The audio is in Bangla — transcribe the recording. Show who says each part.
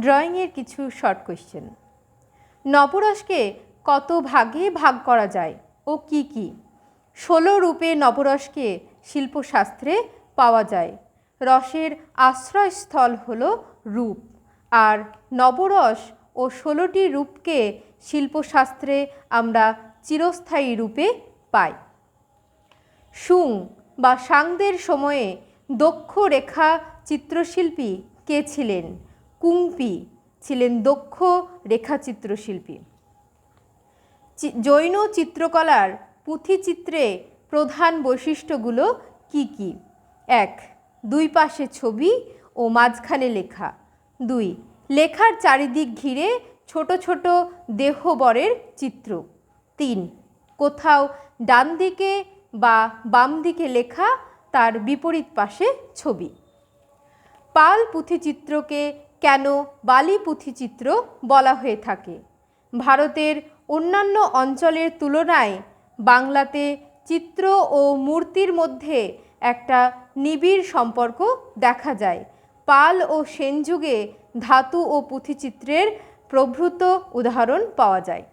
Speaker 1: ড্রয়িংয়ের কিছু শর্ট কোয়েশ্চেন। নবরসকে কত ভাগে ভাগ করা যায় ও কি কি? 16 রূপে নবরসকে শিল্পশাস্ত্রে পাওয়া যায়। রসের আশ্রয়স্থল হল রূপ, আর নবরস ও 16টি রূপকে শিল্পশাস্ত্রে আমরা চিরস্থায়ী রূপে পাই। শুং বা শাংদের সময়ে দক্ষ রেখা চিত্রশিল্পী কে ছিলেন? কুংপি ছিলেন দক্ষ রেখা চিত্রশিল্পী। জৈন চিত্রকলার পুঁথিচিত্রে প্রধান বৈশিষ্ট্যগুলো কি কি? 1. দুই পাশে ছবি ও মাঝখানে লেখা। 2. লেখার চারিদিক ঘিরে ছোট ছোট দেহবরের চিত্র। 3. কোথাও ডান দিকে বা বাম দিকে লেখা, তার বিপরীত পাশে ছবি। পাল পুঁথিচিত্রকে কেন বালি পুঁথিচিত্র বলা হয়ে থাকে? ভারতের অন্যান্য অঞ্চলের তুলনায় বাংলাতে চিত্র ও মূর্তির মধ্যে একটা নিবিড় সম্পর্ক দেখা যায়। পাল ও সেন যুগে ধাতু ও পুঁথিচিত্রের প্রভূত উদাহরণ পাওয়া যায়।